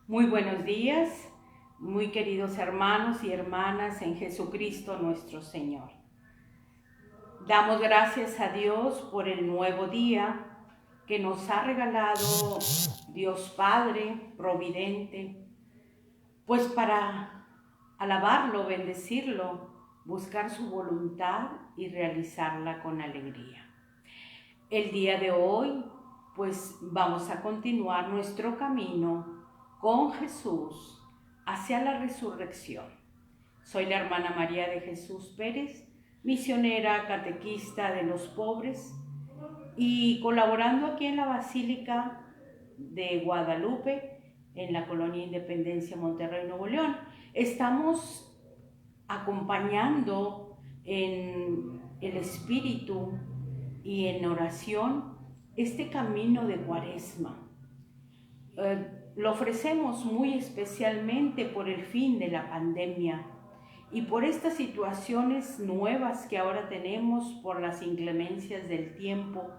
Muy buenos días, muy queridos hermanos y hermanas en Jesucristo nuestro Señor. Damos gracias a Dios por el nuevo día que nos ha regalado Dios Padre Providente, pues para alabarlo, bendecirlo, buscar su voluntad y realizarla con alegría. El día de hoy, pues vamos a continuar nuestro camino con Jesús hacia la resurrección. Soy la hermana María de Jesús Pérez, misionera catequista de los pobres y colaborando aquí en la Basílica de Guadalupe, en la colonia Independencia, Monterrey, Nuevo León. Estamos acompañando en el espíritu y en oración este camino de Cuaresma. Lo ofrecemos muy especialmente por el fin de la pandemia y por estas situaciones nuevas que ahora tenemos, por las inclemencias del tiempo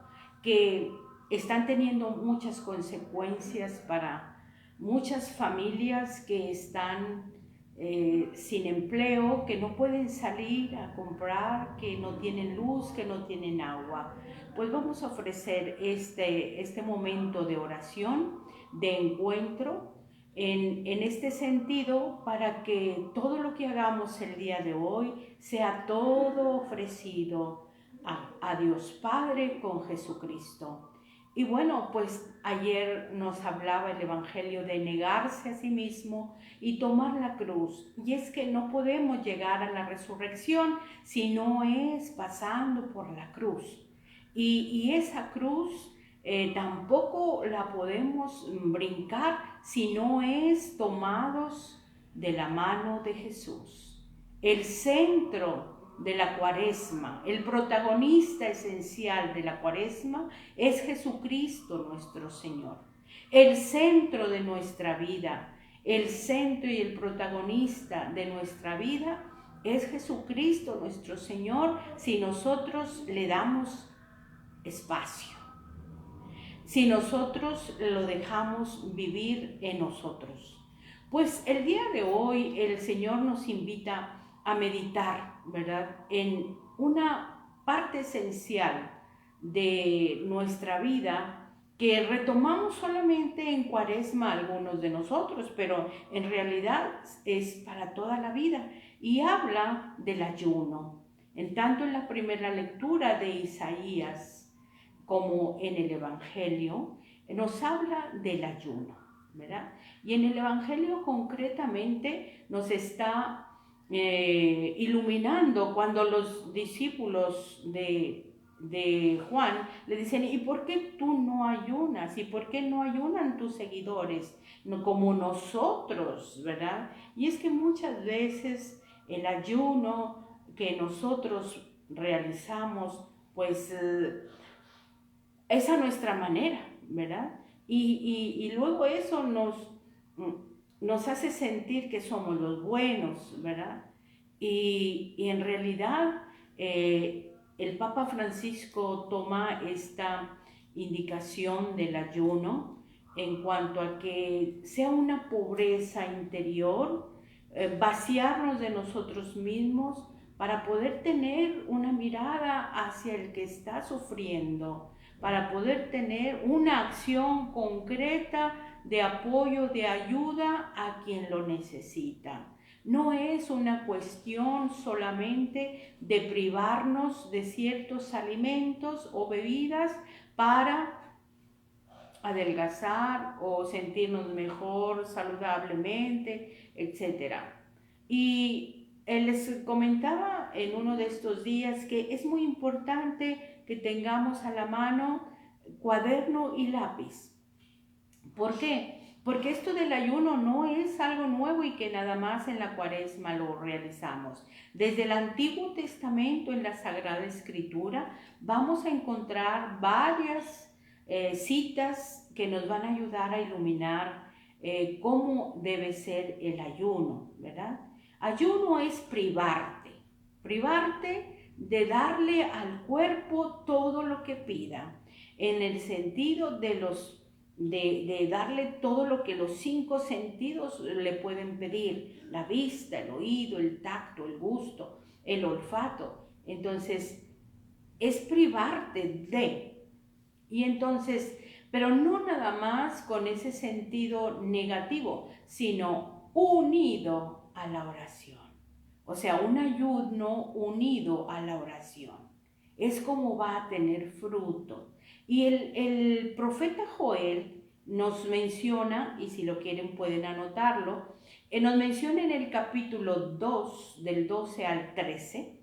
que están teniendo muchas consecuencias para muchas familias que están sin empleo, que no pueden salir a comprar, que no tienen luz, que no tienen agua. Pues vamos a ofrecer este momento de oración, de encuentro, en este sentido, para que todo lo que hagamos el día de hoy sea todo ofrecido a Dios Padre con Jesucristo. Y bueno, pues ayer nos hablaba el Evangelio de negarse a sí mismo y tomar la cruz. Y es que no podemos llegar a la resurrección si no es pasando por la cruz. Y esa cruz tampoco la podemos brincar si no es tomados de la mano de Jesús. El centro de la Cuaresma, el protagonista esencial de la Cuaresma es Jesucristo nuestro Señor. El centro de nuestra vida, el centro y el protagonista de nuestra vida es Jesucristo nuestro Señor si nosotros le damos espacio, si nosotros lo dejamos vivir en nosotros. Pues el día de hoy el Señor nos invita a meditar, ¿verdad?, en una parte esencial de nuestra vida que retomamos solamente en Cuaresma algunos de nosotros, pero en realidad es para toda la vida y habla del ayuno. En tanto en la primera lectura de Isaías como en el Evangelio, nos habla del ayuno, ¿verdad? Y en el Evangelio concretamente nos está iluminando cuando los discípulos de Juan le dicen: ¿y por qué tú no ayunas? ¿Y por qué no ayunan tus seguidores? No, como nosotros, ¿verdad? Y es que muchas veces el ayuno que nosotros realizamos, pues es a nuestra manera, ¿verdad? Y luego eso nos hace sentir que somos los buenos, ¿verdad? Y en realidad el Papa Francisco toma esta indicación del ayuno en cuanto a que sea una pobreza interior, vaciarnos de nosotros mismos para poder tener una mirada hacia el que está sufriendo, para poder tener una acción concreta de apoyo, de ayuda a quien lo necesita. No es una cuestión solamente de privarnos de ciertos alimentos o bebidas para adelgazar o sentirnos mejor saludablemente, etc. Y les comentaba en uno de estos días que es muy importante que tengamos a la mano cuaderno y lápiz. ¿Por qué? Porque esto del ayuno no es algo nuevo y que nada más en la Cuaresma lo realizamos. Desde el Antiguo Testamento, en la Sagrada Escritura, vamos a encontrar varias citas que nos van a ayudar a iluminar cómo debe ser el ayuno, ¿verdad? Ayuno es privarte de darle al cuerpo todo lo que pida, en el sentido de los de darle todo lo que los 5 sentidos le pueden pedir, la vista, el oído, el tacto, el gusto, el olfato. Entonces, es privarte de. Y entonces, pero no nada más con ese sentido negativo, sino unido a la oración. O sea, un ayuno unido a la oración. Es como va a tener fruto. Y el profeta Joel nos menciona, y si lo quieren pueden anotarlo, nos menciona en el capítulo 2, del 12 al 13,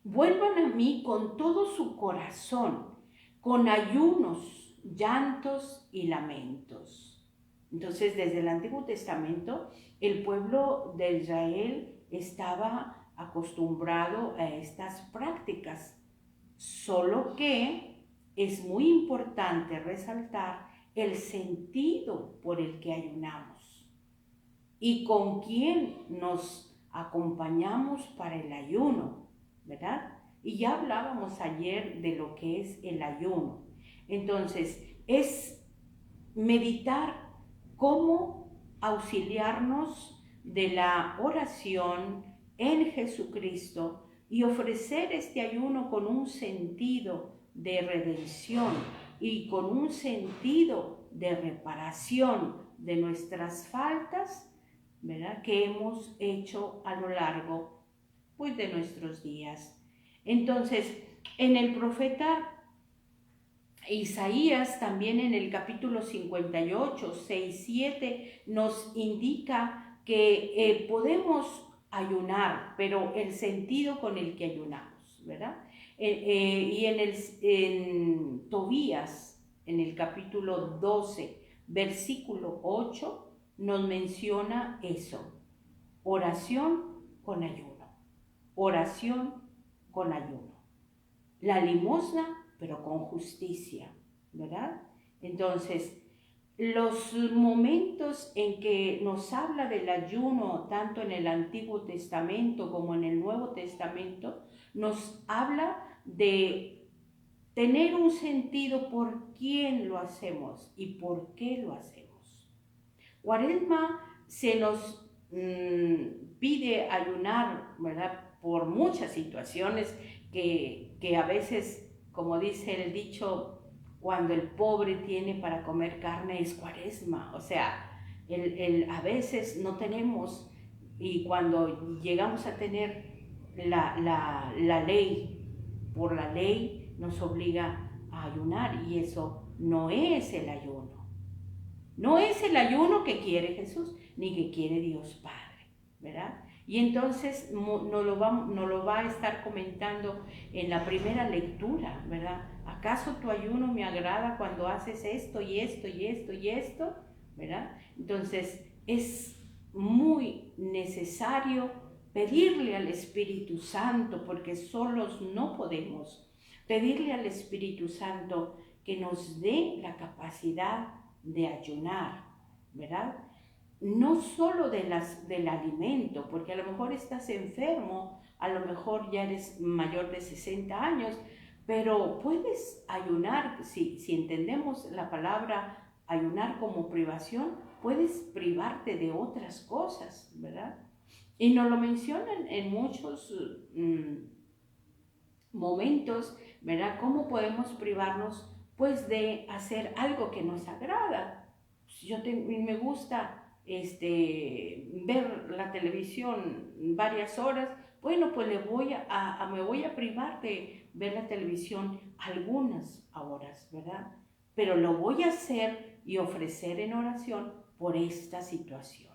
vuelvan a mí con todo su corazón, con ayunos, llantos y lamentos. Entonces, desde el Antiguo Testamento, el pueblo de Israel estaba acostumbrado a estas prácticas, solo que es muy importante resaltar el sentido por el que ayunamos y con quién nos acompañamos para el ayuno, ¿verdad? Y ya hablábamos ayer de lo que es el ayuno. Entonces, es meditar cómo auxiliarnos de la oración en Jesucristo y ofrecer este ayuno con un sentido de redención y con un sentido de reparación de nuestras faltas, ¿verdad?, que hemos hecho a lo largo, pues, de nuestros días. Entonces, en el profeta Isaías, también en el capítulo 58, 6, 7, nos indica que podemos ayunar, pero el sentido con el que ayunamos, ¿verdad? Y en Tobías, en el capítulo 12, versículo 8, nos menciona eso: oración con ayuno, oración con ayuno. La limosna, pero con justicia, ¿verdad? Entonces, los momentos en que nos habla del ayuno, tanto en el Antiguo Testamento como en el Nuevo Testamento, nos habla de tener un sentido por quién lo hacemos y por qué lo hacemos. Cuaresma se nos pide ayunar, ¿verdad?, por muchas situaciones que a veces, como dice el dicho, cuando el pobre tiene para comer carne es Cuaresma. O sea, a veces no tenemos, y cuando llegamos a tener la ley, por la ley nos obliga a ayunar, y eso no es el ayuno. No es el ayuno que quiere Jesús, ni que quiere Dios Padre, ¿verdad? Y entonces nos lo va a estar comentando en la primera lectura, ¿verdad? ¿Acaso tu ayuno me agrada cuando haces esto y esto y esto y esto? ¿Verdad? Entonces es muy necesario pedirle al Espíritu Santo, porque solos no podemos, pedirle al Espíritu Santo que nos dé la capacidad de ayunar, ¿verdad? No solo del alimento, porque a lo mejor estás enfermo, a lo mejor ya eres mayor de 60 años, pero puedes ayunar, si entendemos la palabra ayunar como privación, puedes privarte de otras cosas, ¿verdad? Y nos lo mencionan en muchos momentos, ¿verdad? ¿Cómo podemos privarnos, pues, de hacer algo que nos agrada? Me gusta ver la televisión varias horas. Bueno, pues me voy a privar de ver la televisión algunas horas, ¿verdad? Pero lo voy a hacer y ofrecer en oración por esta situación.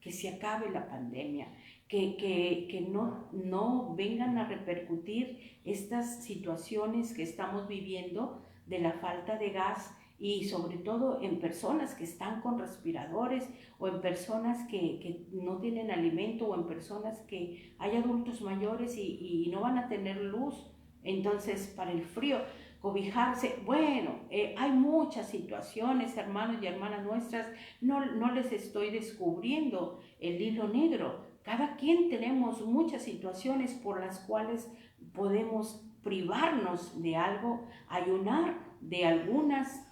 Que se acabe la pandemia, que no vengan a repercutir estas situaciones que estamos viviendo de la falta de gas, y sobre todo en personas que están con respiradores, o en personas que no tienen alimento, o en personas que hay adultos mayores y no van a tener luz. Entonces, para el frío, cobijarse. Bueno, hay muchas situaciones, hermanos y hermanas nuestras, no les estoy descubriendo el hilo negro. Cada quien tenemos muchas situaciones por las cuales podemos privarnos de algo, ayunar de algunas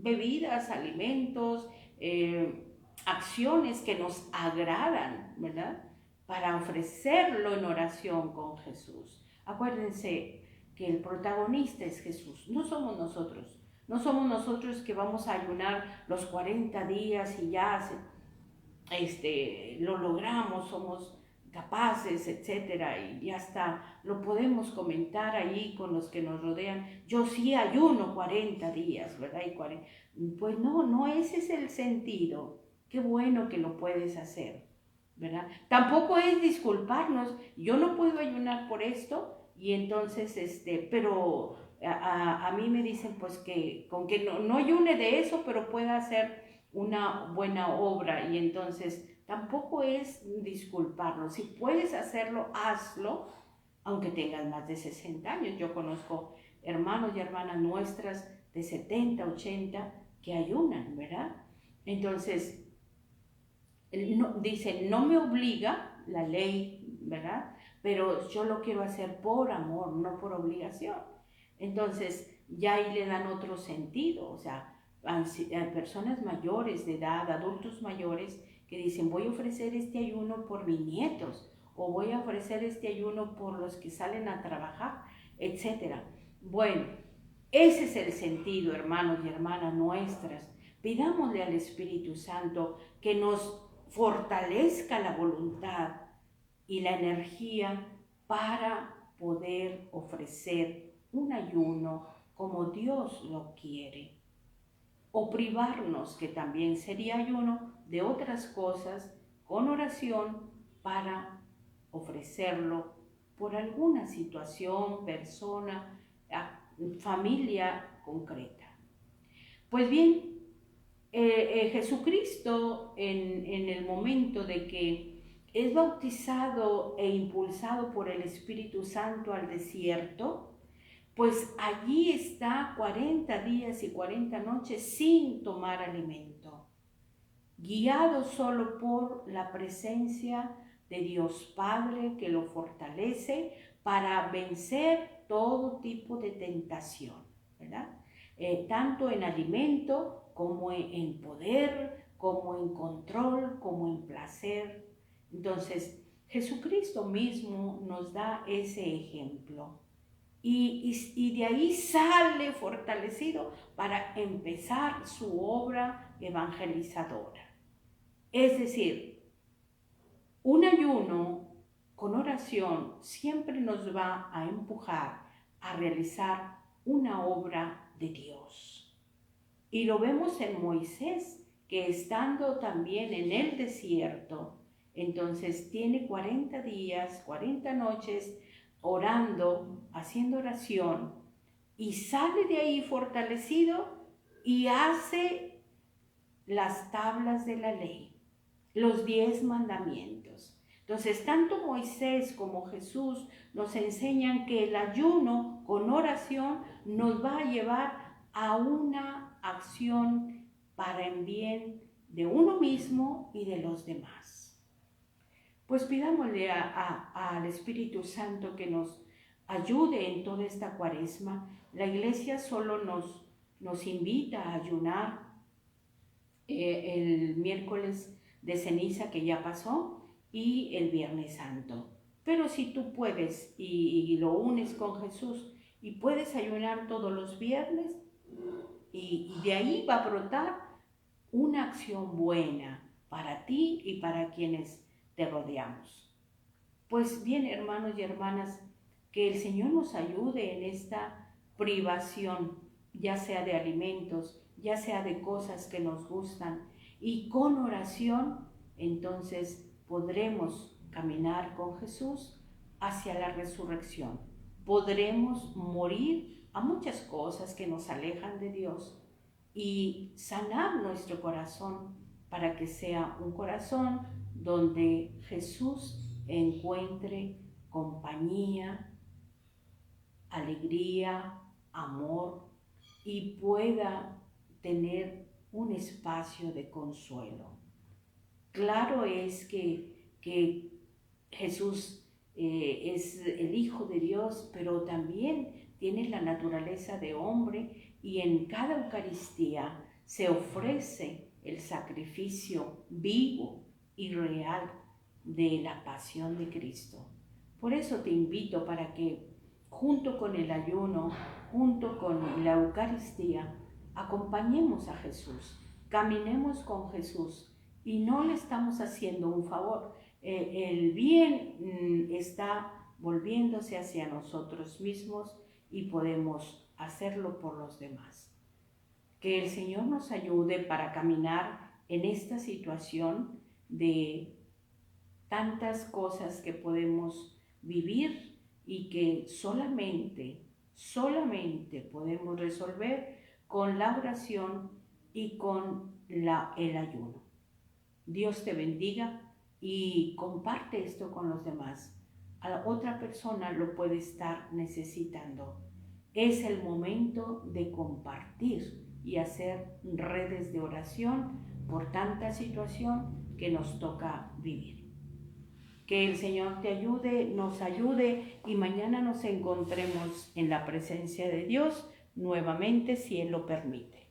bebidas, alimentos, acciones que nos agradan, ¿verdad? Para ofrecerlo en oración con Jesús. Acuérdense que el protagonista es Jesús, no somos nosotros. No somos nosotros que vamos a ayunar los 40 días y ya lo logramos, somos capaces, etcétera, y ya está, lo podemos comentar ahí con los que nos rodean. Yo sí ayuno 40 días, ¿verdad? Pues no, ese es el sentido. Qué bueno que lo puedes hacer, ¿verdad? Tampoco es disculparnos, yo no puedo ayunar por esto, y entonces, pero a mí me dicen pues que con que no ayune de eso, pero pueda hacer una buena obra, y entonces tampoco es disculparnos. Si puedes hacerlo, hazlo, aunque tengas más de 60 años. Yo conozco hermanos y hermanas nuestras de 70, 80 que ayunan, ¿verdad? Entonces, dicen, no me obliga la ley, ¿verdad? Pero yo lo quiero hacer por amor, no por obligación. Entonces, ya ahí le dan otro sentido, o sea, a personas mayores de edad, adultos mayores, que dicen, voy a ofrecer este ayuno por mis nietos, o voy a ofrecer este ayuno por los que salen a trabajar, etc. Bueno, ese es el sentido, hermanos y hermanas nuestras. Pidámosle al Espíritu Santo que nos fortalezca la voluntad y la energía para poder ofrecer un ayuno como Dios lo quiere, o privarnos, que también sería ayuno, de otras cosas con oración para ofrecerlo por alguna situación, persona, familia concreta. Pues bien, Jesucristo en el momento de que es bautizado e impulsado por el Espíritu Santo al desierto, pues allí está 40 días y 40 noches sin tomar alimento, guiado solo por la presencia de Dios Padre que lo fortalece para vencer todo tipo de tentación, ¿verdad? Tanto en alimento como en poder, como en control, como en placer. Entonces, Jesucristo mismo nos da ese ejemplo. Y de ahí sale fortalecido para empezar su obra evangelizadora. Es decir, un ayuno con oración siempre nos va a empujar a realizar una obra de Dios. Y lo vemos en Moisés, que estando también en el desierto, entonces tiene 40 días, 40 noches orando, haciendo oración, y sale de ahí fortalecido y hace las tablas de la ley, los 10 mandamientos. Entonces, tanto Moisés como Jesús nos enseñan que el ayuno con oración nos va a llevar a una acción para el bien de uno mismo y de los demás. Pues pidámosle al Espíritu Santo que nos ayude en toda esta cuaresma. La Iglesia solo nos invita a ayunar el miércoles de ceniza que ya pasó y el Viernes Santo. Pero si tú puedes y lo unes con Jesús y puedes ayunar todos los viernes, y de ahí va a brotar una acción buena para ti y para quienes te rodeamos. Pues bien, hermanos y hermanas, que el Señor nos ayude en esta privación, ya sea de alimentos, ya sea de cosas que nos gustan, y con oración, entonces podremos caminar con Jesús hacia la resurrección. Podremos morir a muchas cosas que nos alejan de Dios y sanar nuestro corazón para que sea un corazón donde Jesús encuentre compañía, alegría, amor, y pueda tener un espacio de consuelo. Claro es que Jesús es el Hijo de Dios, pero también tiene la naturaleza de hombre, y en cada Eucaristía se ofrece el sacrificio vivo y real de la pasión de Cristo. Por eso te invito para que junto con el ayuno, junto con la Eucaristía, acompañemos a Jesús, caminemos con Jesús y no le estamos haciendo un favor. El bien está volviéndose hacia nosotros mismos y podemos hacerlo por los demás. Que el Señor nos ayude para caminar en esta situación de tantas cosas que podemos vivir y que solamente podemos resolver con la oración y con el ayuno. Dios te bendiga y comparte esto con los demás. A la otra persona lo puede estar necesitando. Es el momento de compartir y hacer redes de oración por tanta situación que nos toca vivir. Que el Señor te ayude, nos ayude y mañana nos encontremos en la presencia de Dios nuevamente si Él lo permite.